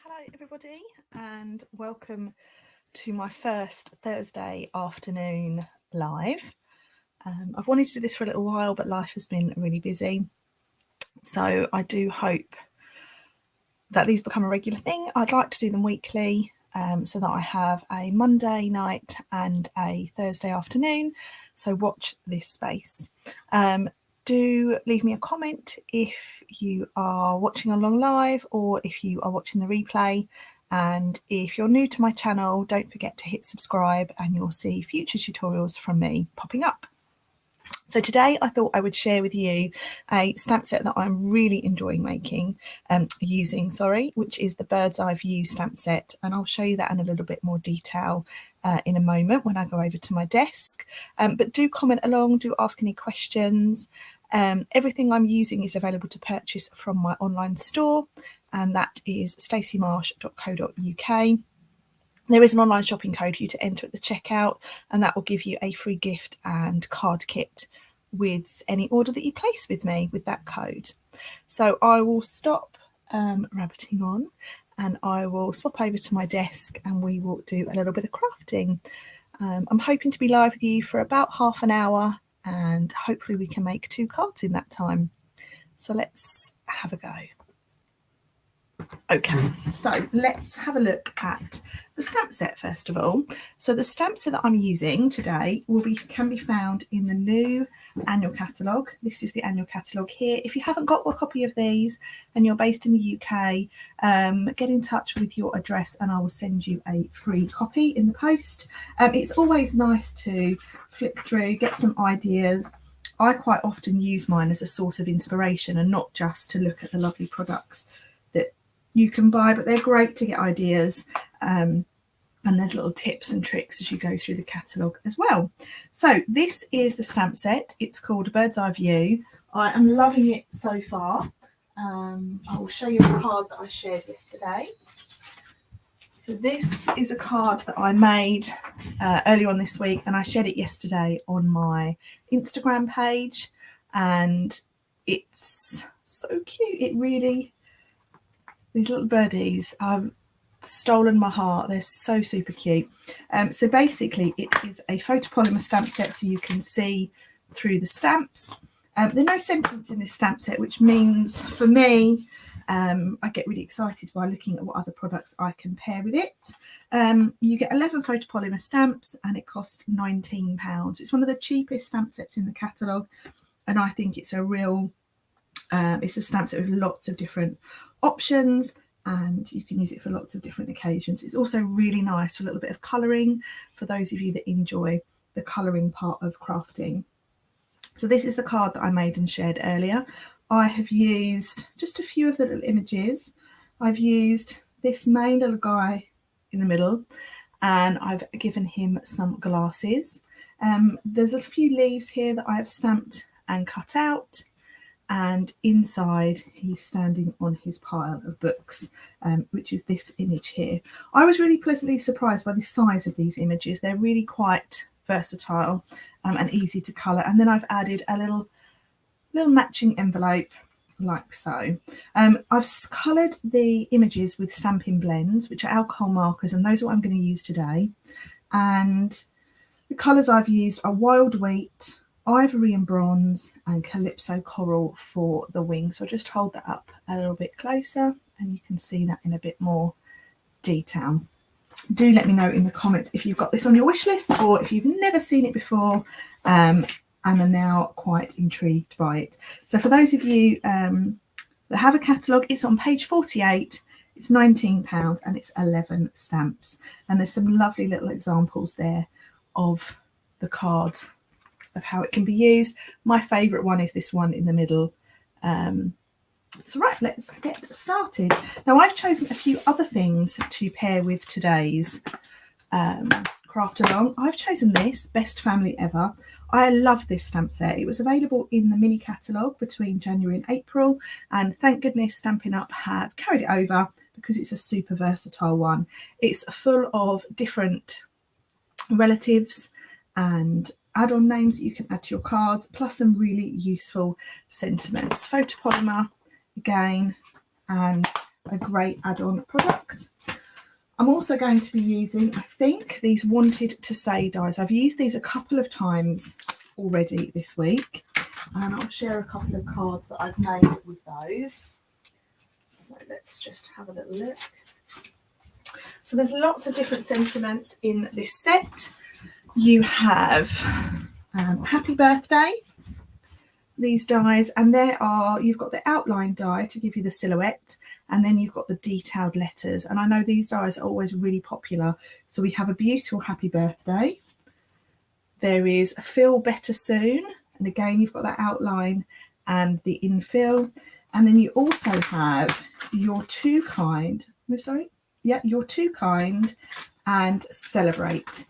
Hello everybody and welcome to my first Thursday afternoon live. I've wanted to do this for a little while, but life has been really busy. So I do hope that these become a regular thing. I'd like to do them weekly so that I have a Monday night and a Thursday afternoon. So watch this space. Do leave me a comment if you are watching along live or if you are watching the replay. And if you're new to my channel, don't forget to hit subscribe and you'll see future tutorials from me popping up. So today I thought I would share with you a stamp set that I'm really enjoying using, which is the Bird's Eye View stamp set. And I'll show you that in a little bit more detail in a moment when I go over to my desk. But do comment along, do ask any questions. Everything I'm using is available to purchase from my online store, and that is staceymarsh.co.uk. There is an online shopping code for you to enter at the checkout, and that will give you a free gift and card kit with any order that you place with me with that code. So I will stop rabbiting on and I will swap over to my desk and we will do a little bit of crafting. I'm hoping to be live with you for about half an hour and hopefully we can make 2 cards in that time. So let's have a go. Okay, so let's have a look at the stamp set first of all. So the stamp set that I'm using today can be found in the new annual catalogue. This is the annual catalogue here. If you haven't got a copy of these and you're based in the UK, get in touch with your address and I will send you a free copy in the post. It's always nice to flip through, get some ideas. I quite often use mine as a source of inspiration and not just to look at the lovely products that you can buy, but they're great to get ideas, and there's little tips and tricks as you go through the catalogue as well. So this is the stamp set. It's called Bird's Eye View. I am loving it so far. I will show you a card that I shared yesterday. So this is a card that I made earlier on this week, and I shared it yesterday on my Instagram page, and it's so cute. It really, these little birdies have stolen my heart. They're so super cute. So basically it is a photopolymer stamp set, so you can see through the stamps. There are no sentiments in this stamp set, which means for me, I get really excited by looking at what other products I can pair with it. You get 11 photopolymer stamps and it costs £19. It's one of the cheapest stamp sets in the catalogue, and I think it's a real, it's a stamp set with lots of different options and you can use it for lots of different occasions. It's also really nice for a little bit of colouring for those of you that enjoy the colouring part of crafting. So this is the card that I made and shared earlier. I have used just a few of the little images. I've used this main little guy in the middle and I've given him some glasses. There's a few leaves here that I have stamped and cut out, and inside he's standing on his pile of books, which is this image here. I was really pleasantly surprised by the size of these images. They're really quite versatile and easy to colour. And then I've added a little matching envelope like so. I've coloured the images with Stampin blends, which are alcohol markers, and those are what I'm going to use today. And the colours I've used are Wild Wheat, Ivory and Bronze, and Calypso Coral for the wing. So I'll just hold that up a little bit closer and you can see that in a bit more detail. Do let me know in the comments if you've got this on your wish list or if you've never seen it before and are now quite intrigued by it. So for those of you that have a catalogue, it's on page 48. It's £19 and it's 11 stamps. And there's some lovely little examples there of the cards, of how it can be used. My favourite one is this one in the middle. So right, let's get started. Now I've chosen a few other things to pair with today's craft along. I've chosen this, Best Family Ever. I love this stamp set. It was available in the mini catalogue between January and April, and thank goodness Stampin' Up have carried it over because it's a super versatile one. It's full of different relatives and add-on names that you can add to your cards, plus some really useful sentiments. Photopolymer again, and a great add-on product. I'm also going to be using, I think, these Wanted to Say dies. I've used these a couple of times already this week, and I'll share a couple of cards that I've made with those. So let's just have a little look. So there's lots of different sentiments in this set. You have Happy Birthday, these dies, and you've got the outline die to give you the silhouette, and then you've got the detailed letters. And I know these dies are always really popular. So we have a beautiful Happy Birthday. There is a Feel Better Soon, and again you've got that outline and the infill. And then you also have You're Too Kind. You're Too Kind and Celebrate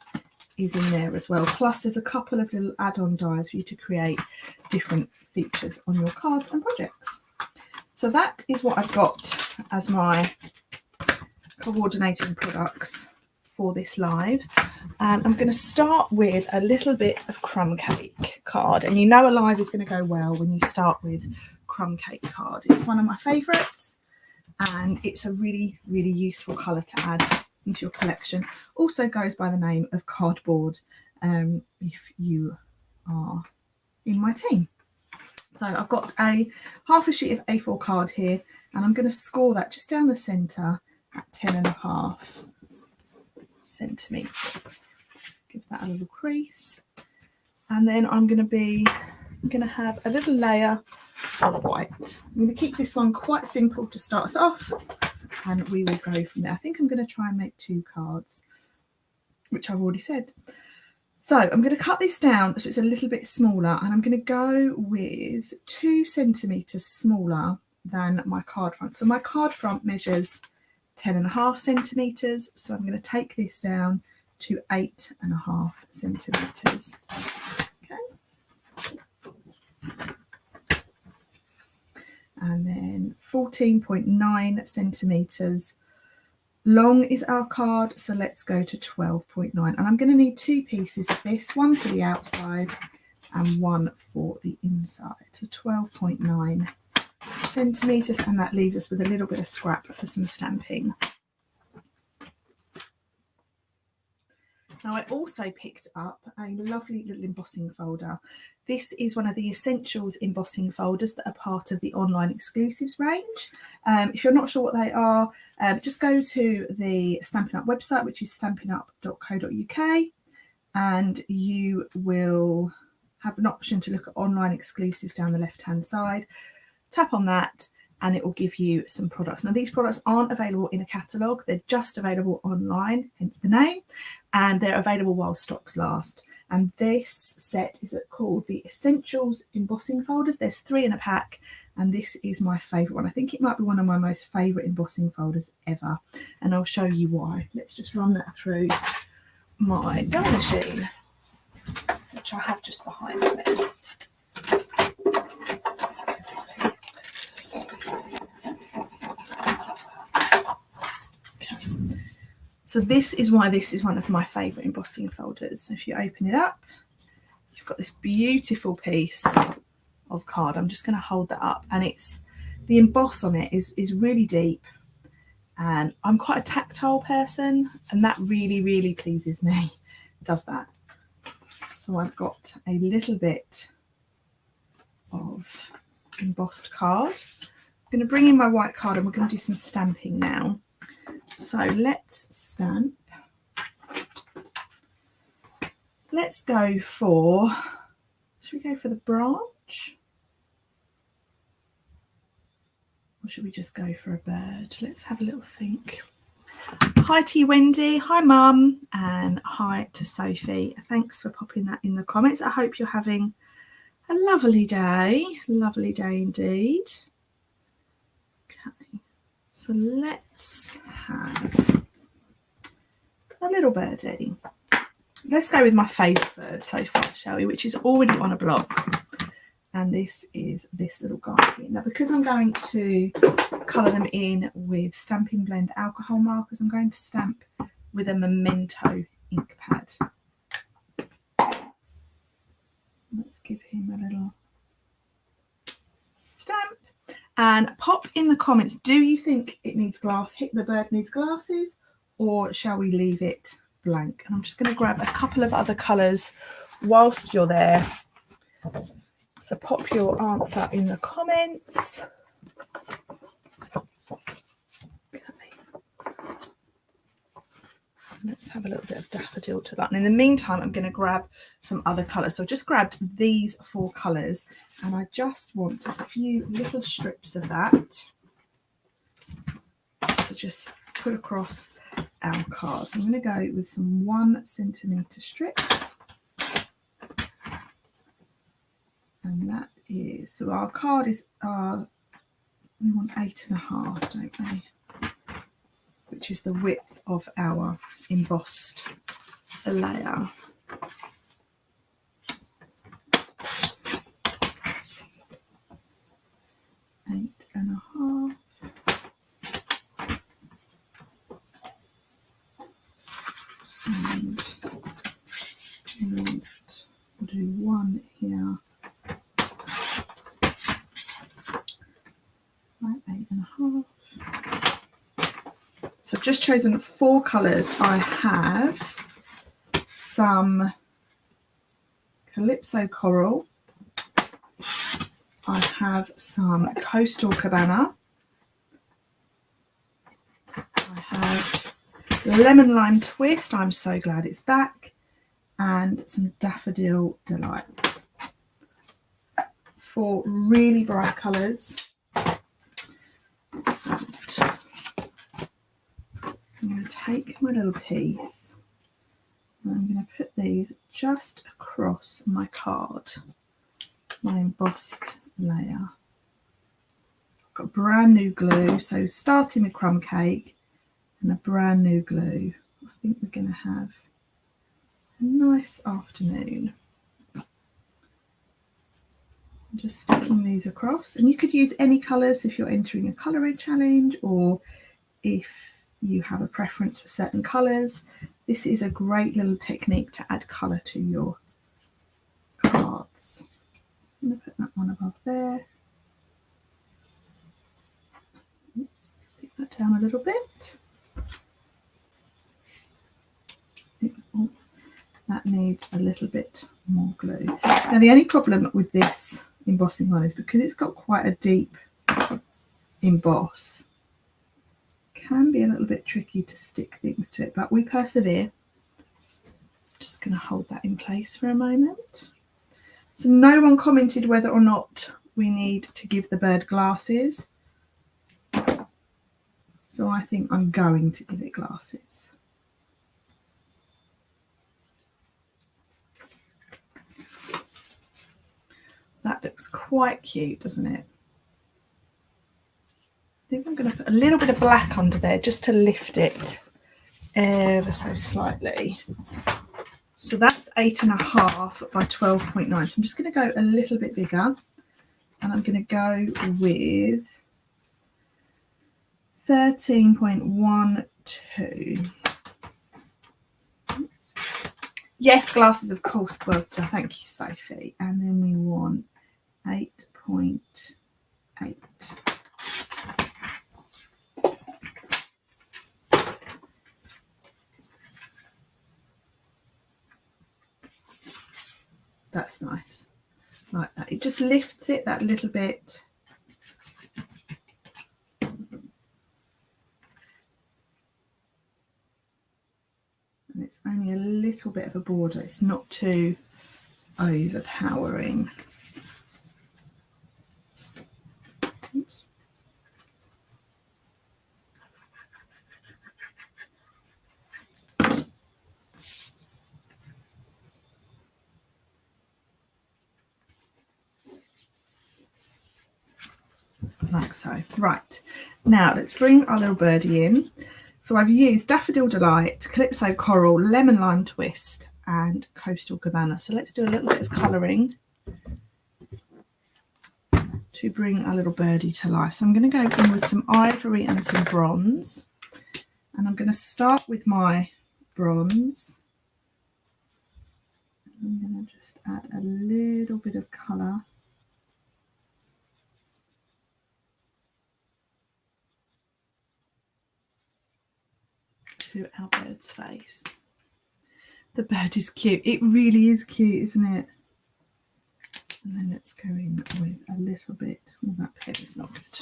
is in there as well. Plus there's a couple of little add-on dies for you to create different features on your cards and projects. So that is what I've got as my coordinating products for this live. And I'm going to start with a little bit of crumb cake card. And you know a live is going to go well when you start with crumb cake card. It's one of my favourites, and it's a really, really useful colour to add into your collection. Also goes by the name of cardboard if you are in my team. So I've got half a sheet of A4 card here, and I'm going to score that just down the centre at 10.5 centimetres. Give that a little crease, and then I'm going to have a little layer of white. I'm going to keep this one quite simple to start us off, and we will go from there. I think I'm going to try and make 2 cards, which I've already said. So I'm going to cut this down so it's a little bit smaller, and I'm going to go with 2 centimetres smaller than my card front. So my card front measures 10.5 centimetres, so I'm going to take this down to 8.5 centimetres. Okay. And then 14.9 centimetres long is our card, so let's go to 12.9. And I'm going to need 2 pieces of this, one for the outside and one for the inside. So 12.9 centimetres, and that leaves us with a little bit of scrap for some stamping. Now, I also picked up a lovely little embossing folder. This is one of the Essentials embossing folders that are part of the online exclusives range. If you're not sure what they are, just go to the Stampin' Up website, which is stampinup.co.uk, and you will have an option to look at online exclusives down the left-hand side. Tap on that, and it will give you some products. Now, these products aren't available in a catalogue. They're just available online, hence the name, and they're available while stocks last. And this set is called the Essentials embossing folders. There's 3 in a pack, and this is my favourite one. I think it might be one of my most favourite embossing folders ever, and I'll show you why. Let's just run that through my die machine, which I have just behind me. So this is why this is one of my favourite embossing folders. So if you open it up, you've got this beautiful piece of card. I'm just going to hold that up, and the emboss on it is really deep, and I'm quite a tactile person, and that really, really pleases me. It does that. So I've got a little bit of embossed card. I'm going to bring in my white card, and we're going to do some stamping now. So let's stamp. Let's go for, should we go for the branch? Or should we just go for a bird? Let's have a little think. Hi to you, Wendy. Hi, Mum. And hi to Sophie. Thanks for popping that in the comments. I hope you're having a lovely day. Lovely day indeed. Okay. So let's have a little birdie. Let's go with my favourite bird so far, shall we? Which is already on a block. And this is this little guy here. Now, because I'm going to colour them in with Stampin' Blend alcohol markers, I'm going to stamp with a Memento ink pad. Let's give him a little stamp. And pop in the comments, do you think it needs the bird needs glasses, or shall we leave it blank? And I'm just going to grab a couple of other colours whilst you're there. So pop your answer in the comments. Let's have a little bit of daffodil to that. And in the meantime, I'm going to grab some other colours. So I just grabbed these 4 colours, and I just want a few little strips of that to just put across our card. So I'm going to go with some 1 centimetre strips. And that is, so our card is, we want 8.5, don't we? Which is the width of our embossed layer. Eight and a half. And we'll do 1 here. Right, 8.5. So I've just chosen 4 colours. I have some Calypso Coral. I have some Coastal Cabana. I have Lemon Lime Twist. I'm so glad it's back. And some Daffodil Delight. 4 really bright colours. I'm going to take my little piece and I'm going to put these just across my card, my embossed layer. I've got brand new glue, so starting with crumb cake and a brand new glue. I think we're going to have a nice afternoon. I'm just sticking these across, and you could use any colours if you're entering a colouring challenge, or if you have a preference for certain colours. This is a great little technique to add colour to your cards. I'm going to put that one above there. Oops, take that down a little bit. Oh, that needs a little bit more glue. Now the only problem with this embossing one is because it's got quite a deep emboss, can be a little bit tricky to stick things to it, but we persevere. Just going to hold that in place for a moment. So no one commented whether or not we need to give the bird glasses, so I think I'm going to give it glasses. That looks quite cute, doesn't it? I think I'm going to put a little bit of black under there just to lift it ever so slightly. So that's 8.5 by 12.9. So I'm just going to go a little bit bigger, and I'm going to go with 13.12. Yes, glasses, of course. Well, thank you, Sophie. And then we want 8.8. That's nice, like that. It just lifts it that little bit. And it's only a little bit of a border. It's not too overpowering. Oops. Like so. Right, now let's bring our little birdie in. So I've used Daffodil Delight, Calypso Coral, Lemon Lime Twist and Coastal Cabana. So let's do a little bit of colouring to bring our little birdie to life. So I'm going to go in with some ivory and some bronze, and I'm going to start with my bronze. I'm going to just add a little bit of colour onto our bird's face. The bird is cute. It really is cute, isn't it? And then let's go in with a little bit. Oh, that pen is not good.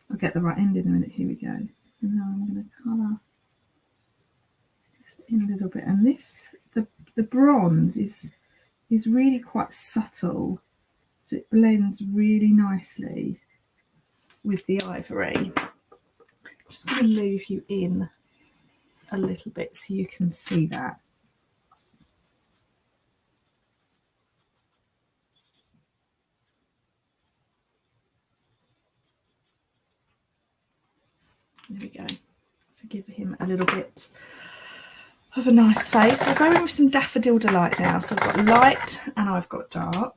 I'll get the right end in a minute. Here we go. And now I'm going to colour just in a little bit. And this, the bronze is really quite subtle, so it blends really nicely with the ivory. I'm just going to move you in a little bit so you can see that. There we go. To give him a little bit of a nice face. I'll go in with some Daffodil Delight now. So I've got light and I've got dark.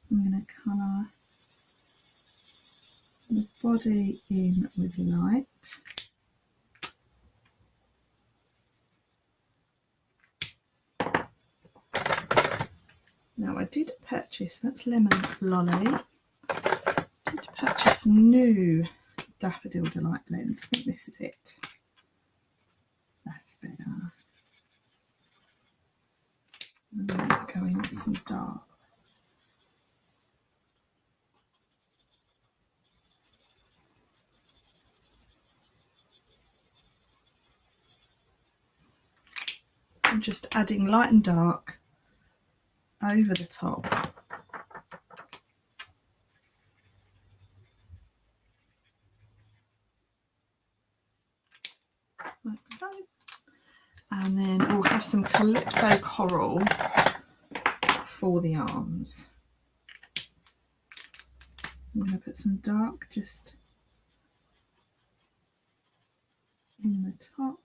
I'm going to colour the body in with light. Now I did purchase, that's Lemon Lolly, did purchase some new Daffodil Delight blends. I think this is it. That's better. I'm going to go in with some dark. I'm just adding light and dark over the top. Like so. And then we'll have some Calypso Coral for the arms. I'm going to put some dark just in the top.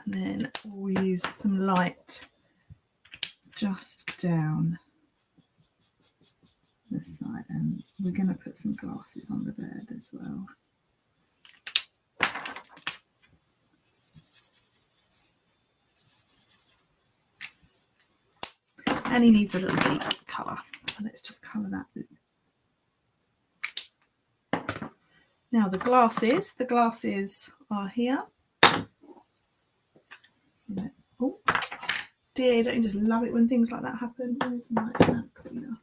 And then we'll use some light just down this side, and we're going to put some glasses on the bird as well. And he needs a little deep colour, so let's just colour that. Now the glasses are here. Oh dear, don't you just love it when things like that happen? Where's my stamp cleaner?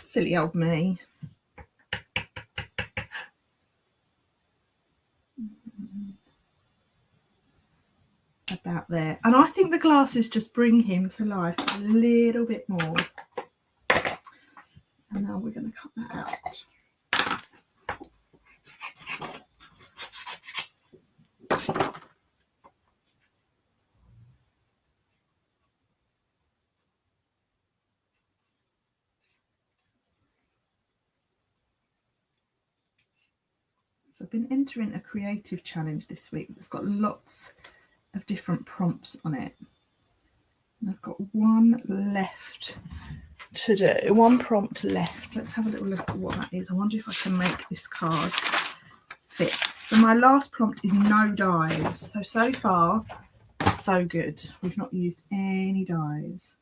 Silly old me. About there. And I think the glasses just bring him to life a little bit more. And now we're going to cut that out. So I've been entering a creative challenge this week that's got lots of different prompts on it. And I've got one left to do, one prompt left. Let's have a little look at what that is. I wonder if I can make this card fit. So my last prompt is no dies. So far, so good. We've not used any dies.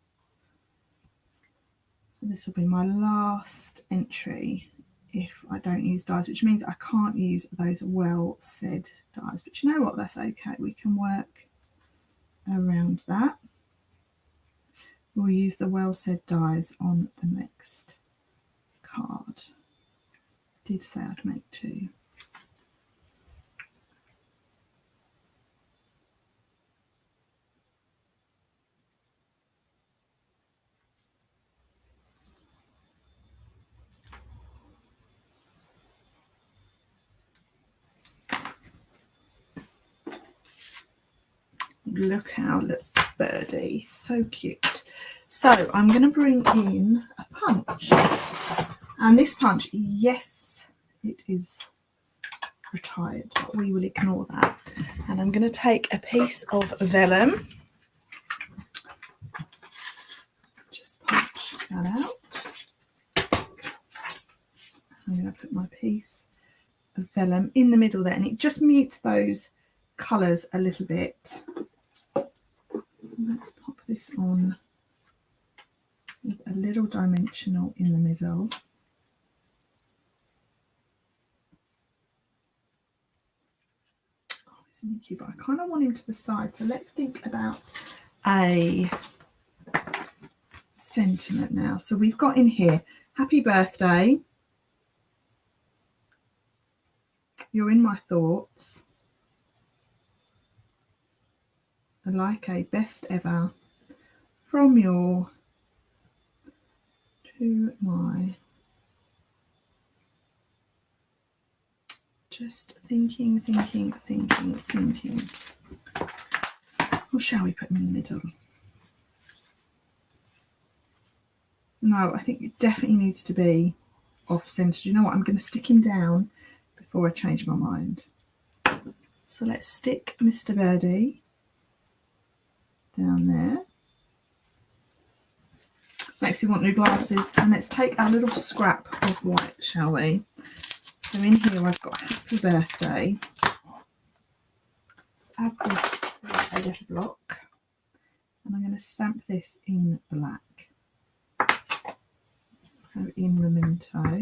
So this will be my last entry if I don't use dies, which means I can't use those well said dies. But you know what? That's okay. We can work around that. We'll use the well said dies on the next card. I did say I'd make two. Look how little birdie, so cute. So I'm going to bring in a punch, and this punch, yes, it is retired, but we will ignore that. And I'm going to take a piece of vellum, just punch that out. I'm going to put my piece of vellum in the middle there, and it just mutes those colours a little bit. So let's pop this on with a little dimensional in the middle. Oh, isn't he cute? But I kind of want him to the side, so let's think about a sentiment now. So we've got in here, happy birthday, you're in my thoughts, I'd like a best ever from your to my. Just thinking. Or shall we put them in the middle? No, I think it definitely needs to be off centre. You know what? I'm going to stick him down before I change my mind. So let's stick Mr. Birdie down there. Makes you want new glasses. And let's take our little scrap of white, shall we? So in here I've got happy birthday. Let's add this to a little block. And I'm going to stamp this in black. So in Memento.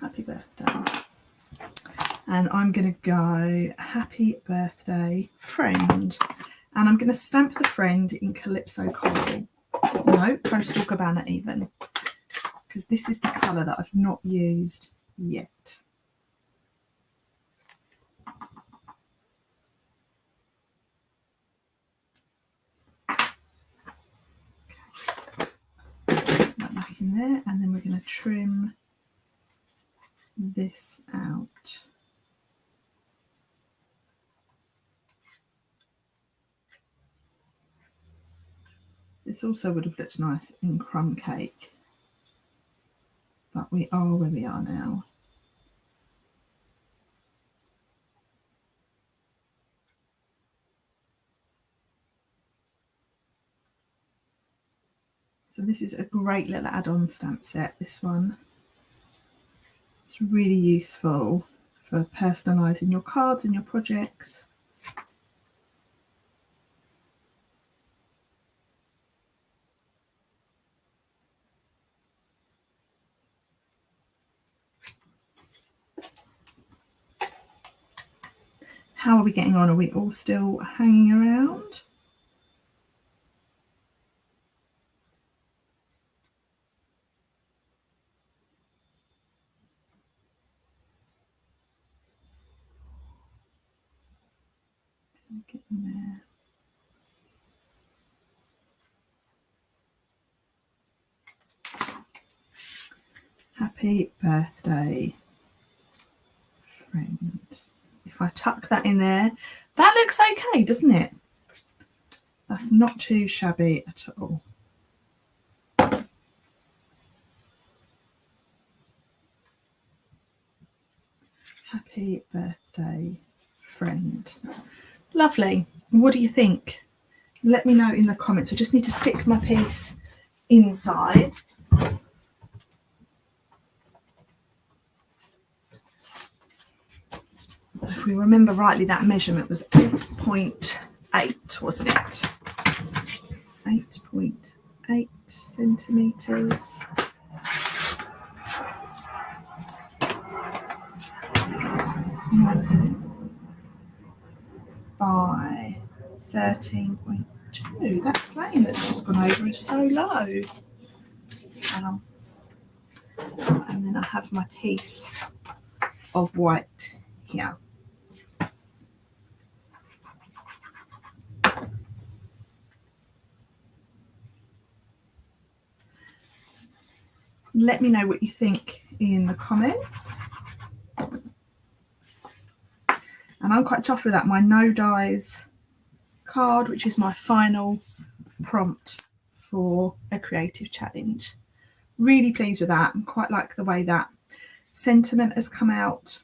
Happy birthday. And I'm going to go happy birthday friend. And I'm going to stamp the friend in Calypso Coral. No, Coastal Cabana even. Because this is the colour that I've not used yet. That back in there, and then we're going to trim this out. This also would have looked nice in crumb cake, but we are where we are now. So this is a great little add-on stamp set, this one. It's really useful for personalising your cards and your projects. How are we getting on? Are we all still hanging around? Get in there. Happy birthday, friend. If I tuck that in there, that looks okay, doesn't it? That's not too shabby at all. Happy birthday, friend. Lovely. What do you think? Let me know in the comments. I just need to stick my piece inside. If we remember rightly, that measurement was 8.8, wasn't it? 8.8 centimetres. What was it? By 13.2. That plane that's just gone over is so low. And then I have my piece of white here. Let me know what you think in the comments. And I'm quite chuffed with that. My no dies card, which is my final prompt for a creative challenge. Really pleased with that. I quite like the way that sentiment has come out.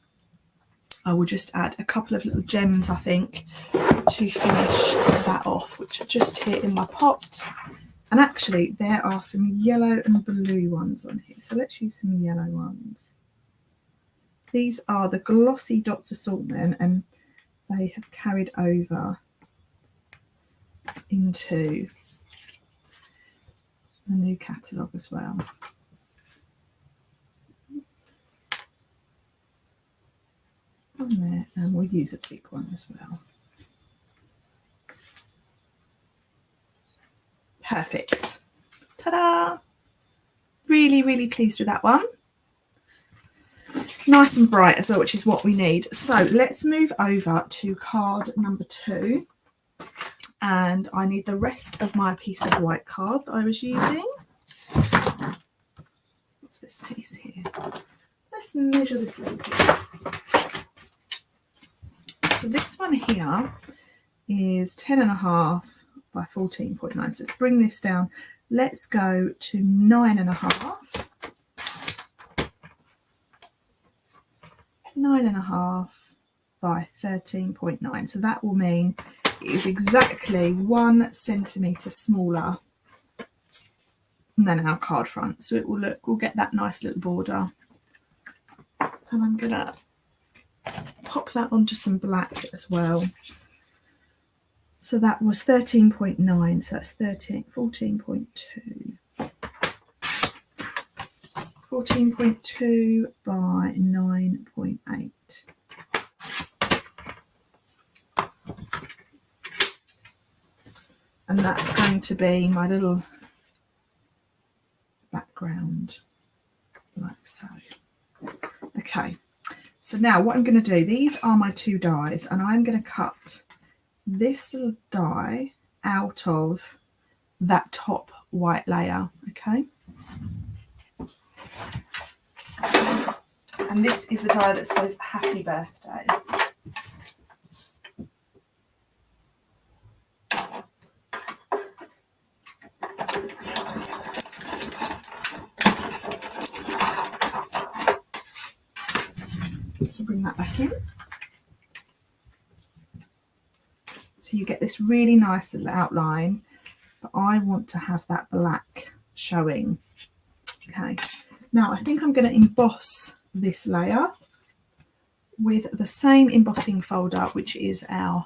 I will just add a couple of little gems, I think, to finish that off, which are just here in my pot. And actually there are some yellow and blue ones on here, so let's use some yellow ones. These are the Glossy Dots assortment, and they have carried over into the new catalogue as well. On there, and we'll use a big one as well. Perfect. Ta-da! Really, really pleased with that one. Nice and bright as well, which is what we need. So let's move over to card number 2. And I need the rest of my piece of white card that I was using. What's this piece here? Let's measure this little piece. So this one here is 10.5 by 14.9. So let's bring this down. Let's go to 9.5. 9.5 by 13.9. So that will mean it is exactly 1 centimetre smaller than our card front. So it will look, we'll get that nice little border. And I'm gonna pop that onto some black as well. So that was 13.9, so that's 14.2. 14.2 by 9.8. And that's going to be my little background, like so. Okay, so now what I'm going to do, these are my 2 dies, and I'm going to cut this little die out of that top white layer, okay? And this is the die that says happy birthday. So bring that back in. So you get this really nice little outline, but I want to have that black showing. Okay, now I think I'm going to emboss this layer with the same embossing folder, which is our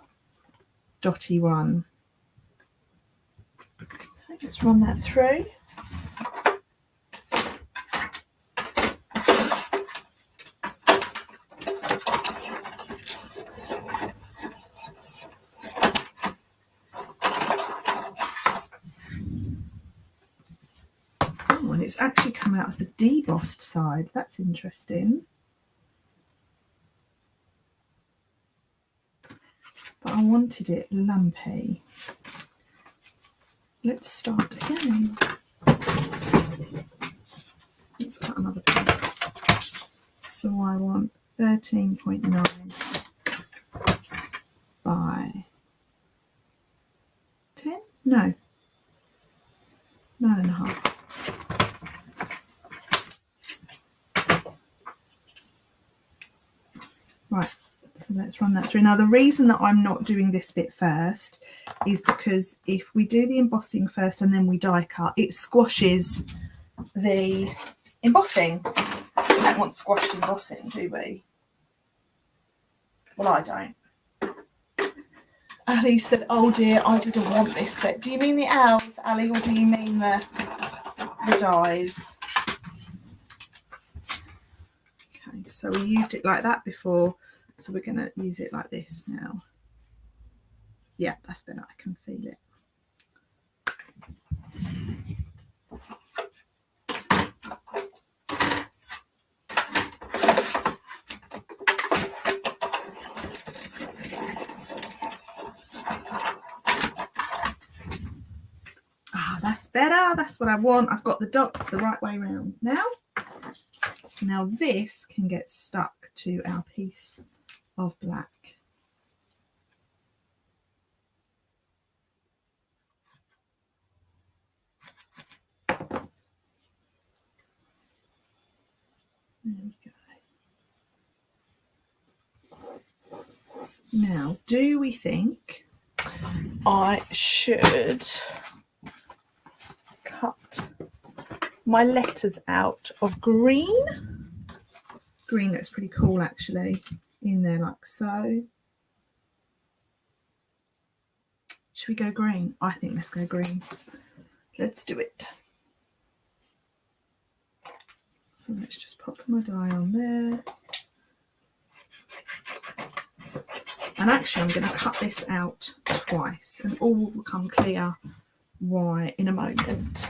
dotty one. Okay, let's run that through. Oh, and it's actually come out as the debossed side. That's interesting. But I wanted it lumpy. Let's start again. Let's cut another piece. So I want 13.9 by 10? No. 9.5. Right, so let's run that through. Now the reason that I'm not doing this bit first is because if we do the embossing first and then we die cut, it squashes the embossing. We don't want squashed embossing, do we? Well, I don't. Ali said, oh dear, I didn't want this set. Do you mean the owls, Ali, or do you mean the dies? Okay, so we used it like that before, so we're going to use it like this now. Yeah, that's better. I can feel it. Ah, that's better. That's what I want. I've got the dots the right way around now. So now this can get stuck to our piece of black. There we go. Now, do we think I should my letters out of green. Green looks pretty cool actually in there, like so. Should we go green? I think let's go green. Let's do it. So let's just pop my die on there. And actually I'm going to cut this out twice and all will become clear why in a moment.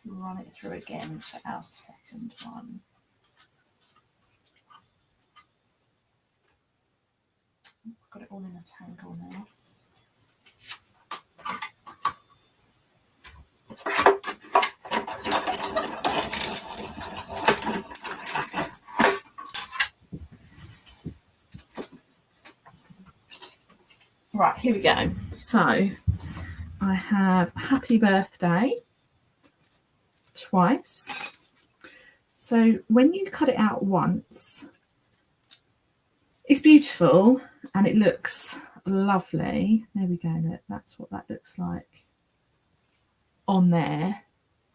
Run it through again for our second one. I've got it all in a tangle now. Right, here we go. So I have happy birthday twice. So when you cut it out once, it's beautiful and it looks lovely. There we go, look, that's what that looks like on there.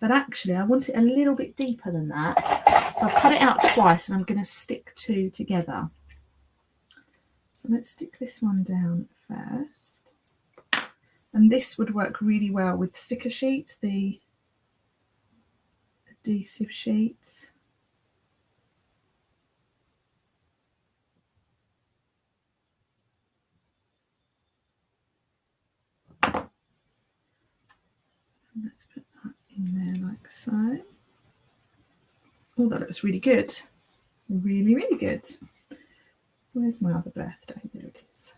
But actually I want it a little bit deeper than that. So I've cut it out twice and I'm going to stick two together. So let's stick this one down first. And this would work really well with sticker sheets, the adhesive sheets. So let's put that in there like so. Oh, that looks really good. Really, really good. Where's my other birthday? There it is.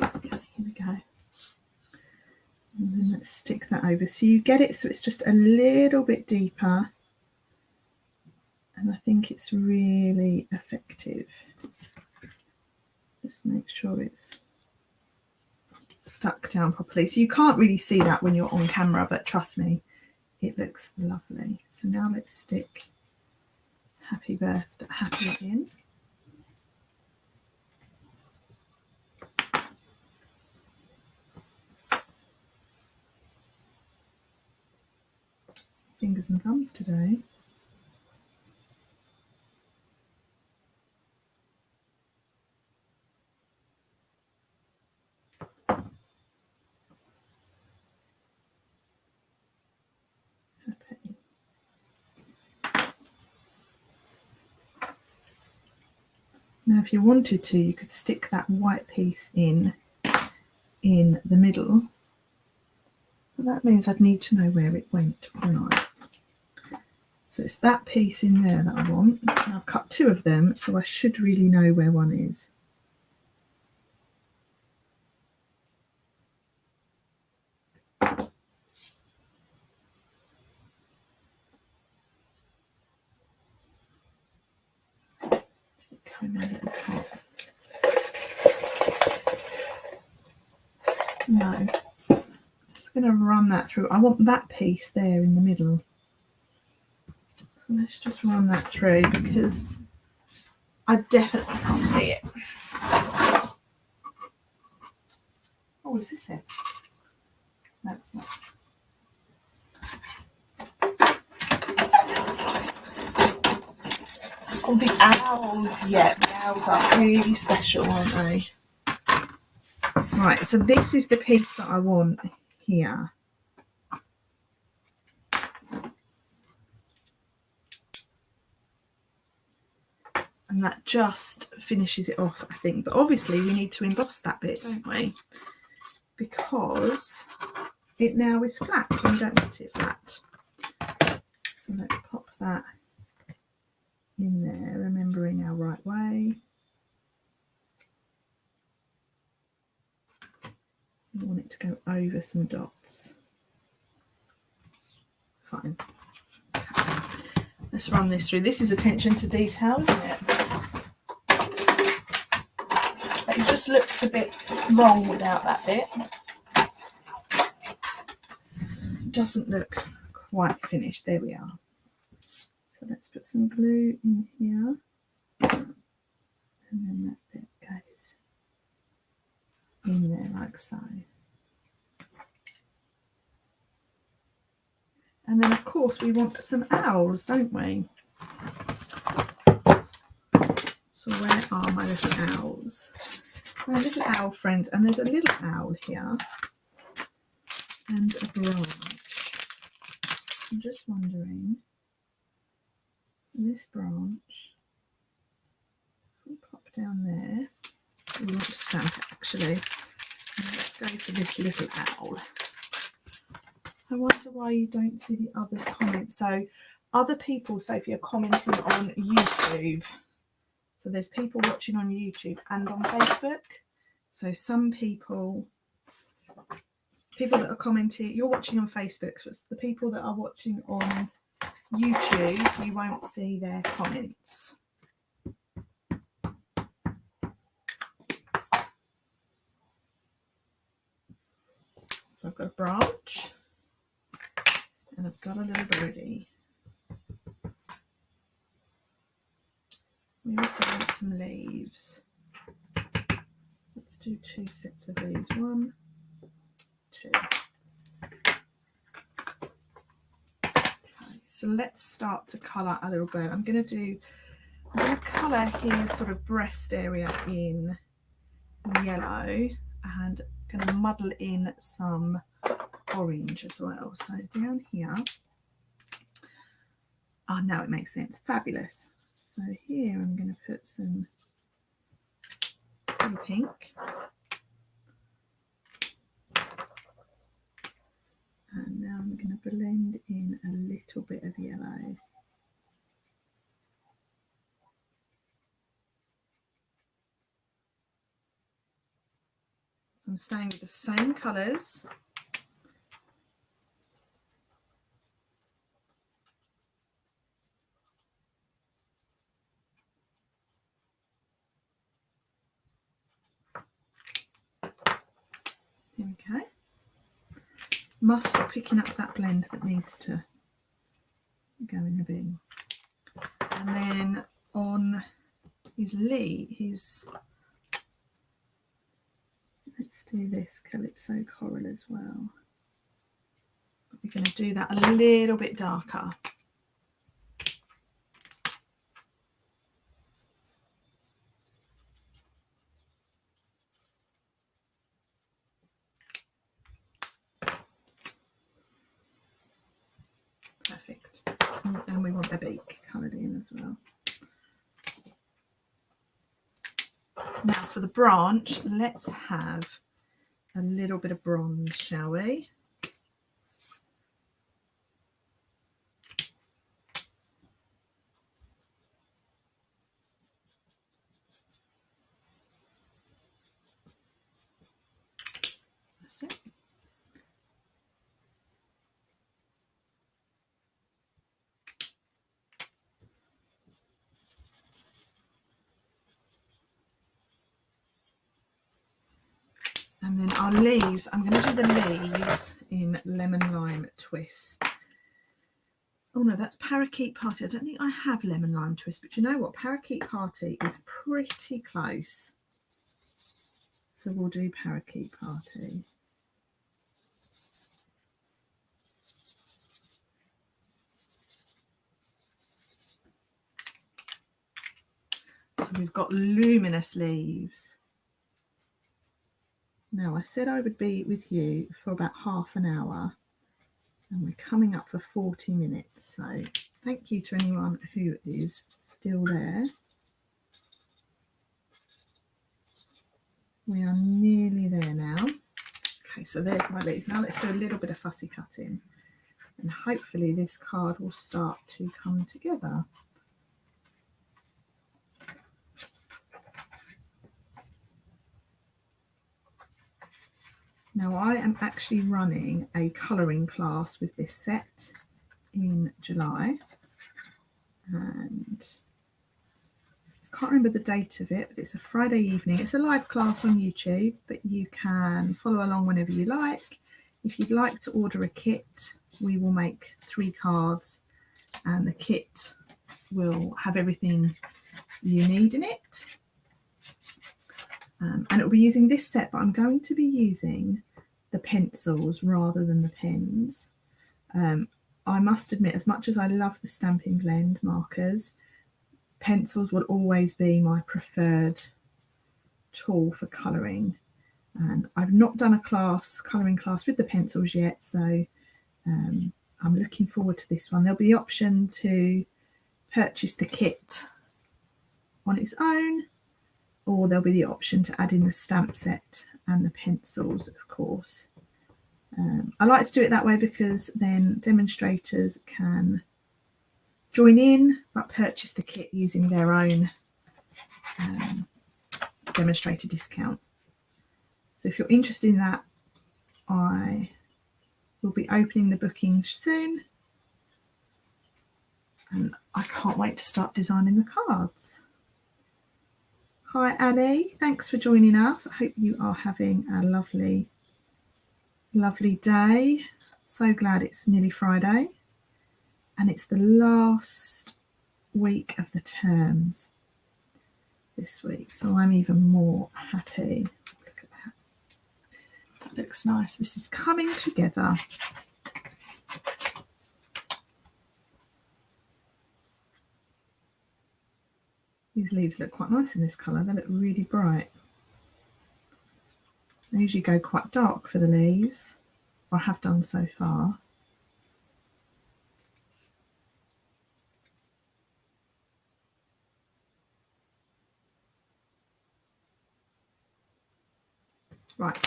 Okay, here we go. And then let's stick that over. So you get it so it's just a little bit deeper. And I think it's really effective. Just make sure it's stuck down properly. So you can't really see that when you're on camera, but trust me, it looks lovely. So now let's stick happy birthday, happy in. Fingers and thumbs today. Now, if you wanted to, you could stick that white piece in the middle. But that means I'd need to know where it went, wouldn't I? So it's that piece in there that I want. And I've cut two of them, so I should really know where one is. No, I'm just going to run that through. I want that piece there in the middle. So let's just run that through because I definitely can't see it. Oh, is this it? No, it's not. Oh, the owls, yeah, the owls are really special, aren't they? Right, so this is the piece that I want here. And that just finishes it off, I think. But obviously we need to emboss that bit, don't we? Because it now is flat. We don't want it flat. So let's pop that in there, remembering our right way. We want it to go over some dots. Fine. Let's run this through. This is attention to detail, isn't it? It just looked a bit wrong without that bit. It doesn't look quite finished. There we are. So let's put some glue in here. And then that bit goes in there like so. And then, of course, we want some owls, don't we? So where are my little owls? My little owl friends. And there's a little owl here. And a branch. I'm just wondering, this branch, we'll pop down there. We want to stamp it, actually. And let's go for this little owl. I wonder why you don't see the others comment. So other people, Sophie, are commenting on YouTube. So there's people watching on YouTube and on Facebook. So some people that are commenting, you're watching on Facebook, so it's the people that are watching on YouTube, you won't see their comments. So I've got a branch. And I've got a little birdie. We also want some leaves. Let's do 2 sets of these. 1, 2. Okay, so let's start to colour a little bird. I'm going to colour his sort of breast area in yellow and going to muddle in some orange as well. So down here, oh, now it makes sense. Fabulous. So here I'm going to put some pink, and now I'm going to blend in a little bit of yellow. So I'm staying with the same colours. Okay, must stop picking up that blend that needs to go in the bin. And then on his let's do this Calypso Coral as well. We're going to do that a little bit darker. Perfect. And we want the beak coloured in as well. Now for the branch, let's have a little bit of bronze, shall we? That's it. And then our leaves, I'm going to do the leaves in Lemon Lime Twist. Oh no, that's Parakeet Party. I don't think I have Lemon Lime Twist, but you know what? Parakeet Party is pretty close. So we'll do Parakeet Party. So we've got luminous leaves. Now, I said I would be with you for about half an hour, and we're coming up for 40 minutes. So thank you to anyone who is still there. We are nearly there now. Okay, so there's my leaves. Now let's do a little bit of fussy cutting, and hopefully this card will start to come together. Now I am actually running a colouring class with this set in July, and I can't remember the date of it, but it's a Friday evening. It's a live class on YouTube, but you can follow along whenever you like. If you'd like to order a kit, we will make 3 cards, and the kit will have everything you need in it. And it will be using this set, but I'm going to be using the pencils rather than the pens. I must admit, as much as I love the Stampin' Blend markers, pencils will always be my preferred tool for colouring. And I've not done a colouring class with the pencils yet, so I'm looking forward to this one. There'll be the option to purchase the kit on its own, or there'll be the option to add in the stamp set and the pencils, of course. I like to do it that way because then demonstrators can join in but purchase the kit using their own demonstrator discount. So if you're interested in that, I will be opening the bookings soon, and I can't wait to start designing the cards. Hi Annie, thanks for joining us. I hope you are having a lovely day. So glad it's nearly Friday and it's the last week of the terms this week, so I'm even more happy. Look at that. That looks nice. This is coming together. These leaves look quite nice in this colour. They look really bright. I usually go quite dark for the leaves, or I have done so far. Right,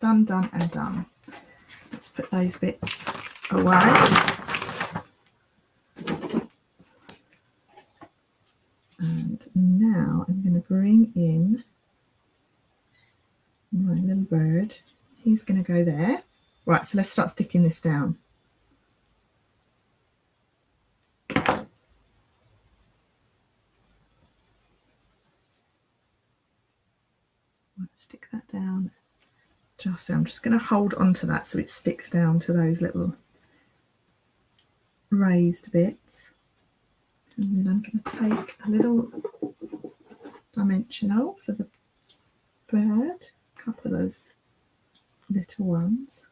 done and done. Let's put those bits away. And now I'm going to bring in my little bird. He's going to go there. Right, so let's start sticking this down. Stick that down. Just so I'm just going to hold onto that so it sticks down to those little raised bits. And then I'm going to take a little dimensional for the bird, a couple of little ones.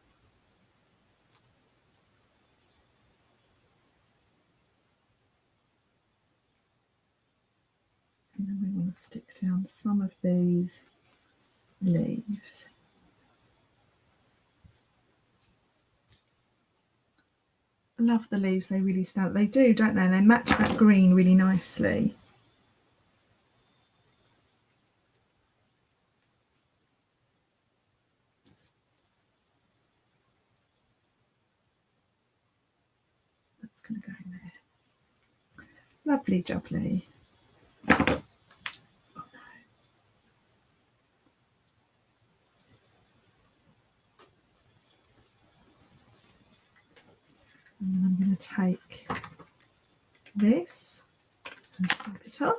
And then we want to stick down some of these leaves. I love the leaves, they really stand. They do, don't they? They match that green really nicely. That's going to go in there. Lovely jubbly. Oh, no. And I'm going to take this and snap it off.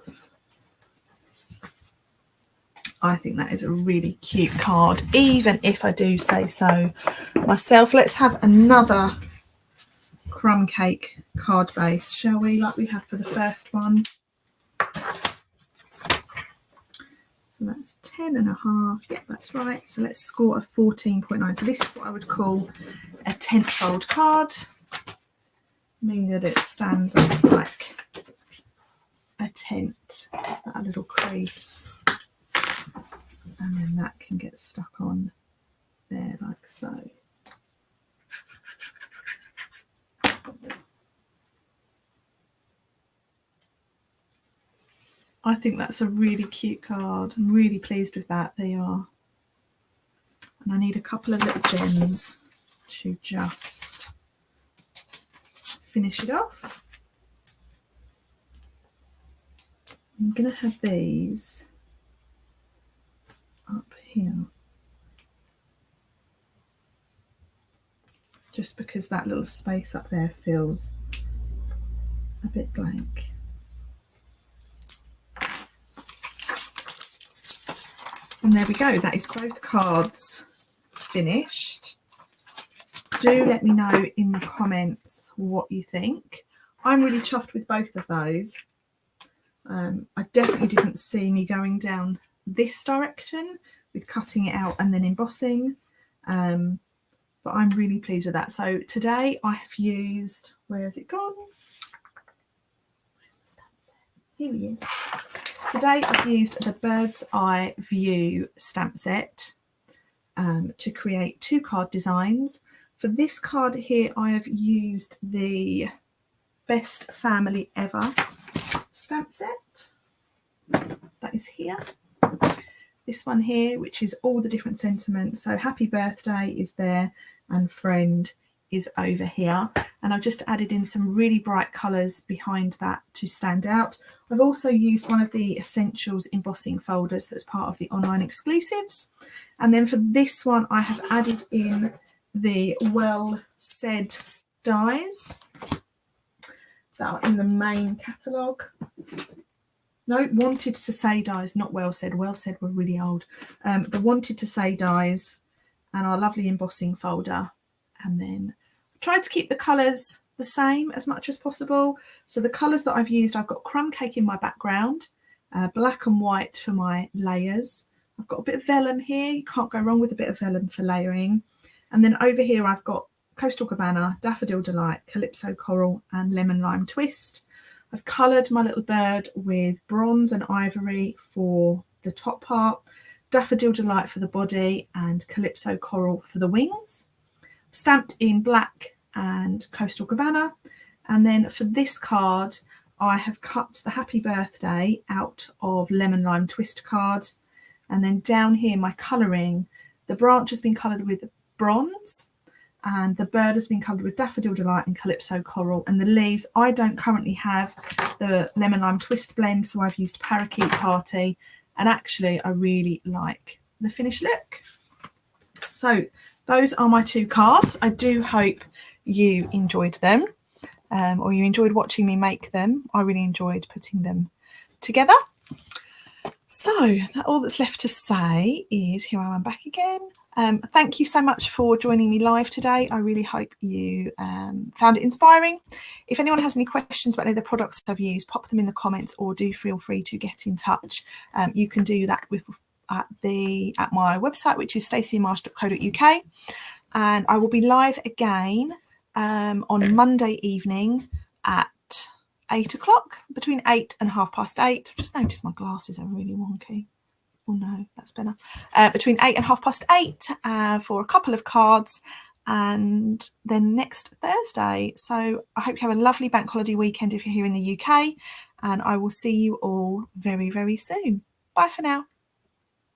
I think that is a really cute card, even if I do say so myself. Let's have another crumb cake card base, shall we, like we had for the first one. So that's 10.5. Yep, that's right. So let's score a 14.9. So this is what I would call a tenfold card, meaning that it stands up like a tent, that little crease, and then that can get stuck on there like so. I think that's a really cute card. I'm really pleased with that. They are. And I need a couple of little gems to just finish it off. I'm going to have these up here. just because that little space up there feels a bit blank. And there we go, that is both cards finished. Do let me know in the comments what you think. I'm really chuffed with both of those. I definitely didn't see me going down this direction with cutting it out and then embossing, but I'm really pleased with that. So today I have used, where has it gone? Where's the stamp set? Here he is. Today I've used the Bird's Eye View stamp set to create 2 card designs. For this card here, I have used the Best Family Ever stamp set. That is here. This one here, which is all the different sentiments. So happy birthday is there and friend is over here. And I've just added in some really bright colours behind that to stand out. I've also used one of the Essentials embossing folders that's part of the online exclusives. And then for this one, I have added in the Well Said dies that are in the main catalogue. No, Wanted to Say dies, not Well Said. Well Said were really old. The Wanted to Say dies and our lovely embossing folder. And then tried to keep the colours the same as much as possible. So the colours that I've used, I've got crumb cake in my background, black and white for my layers. I've got a bit of vellum here. You can't go wrong with a bit of vellum for layering. And then over here, I've got Coastal Cabana, Daffodil Delight, Calypso Coral and Lemon Lime Twist. I've coloured my little bird with bronze and ivory for the top part, Daffodil Delight for the body and Calypso Coral for the wings. Stamped in black and Coastal Cabana. And then for this card, I have cut the Happy Birthday out of Lemon Lime Twist card. And then down here, my colouring, the branch has been coloured with bronze and the bird has been coloured with Daffodil Delight and Calypso Coral. And the leaves, I don't currently have the Lemon Lime Twist blend, so I've used Parakeet Party. And actually, I really like the finished look. So those are my 2 cards. I do hope you enjoyed them or you enjoyed watching me make them. I really enjoyed putting them together. So all that's left to say is here I am back again. Thank you so much for joining me live today. I really hope you found it inspiring. If anyone has any questions about any of the products I've used, pop them in the comments or do feel free to get in touch. You can do that at my website, which is staceymarsh.co.uk, and I will be live again on Monday evening at 8 o'clock, between 8 and 8:30. I've just noticed my glasses are really wonky. Oh no, that's better. Between 8 and 8:30 for a couple of cards, and then next Thursday. So I hope you have a lovely bank holiday weekend if you're here in the UK, and I will see you all very, very soon. Bye for now.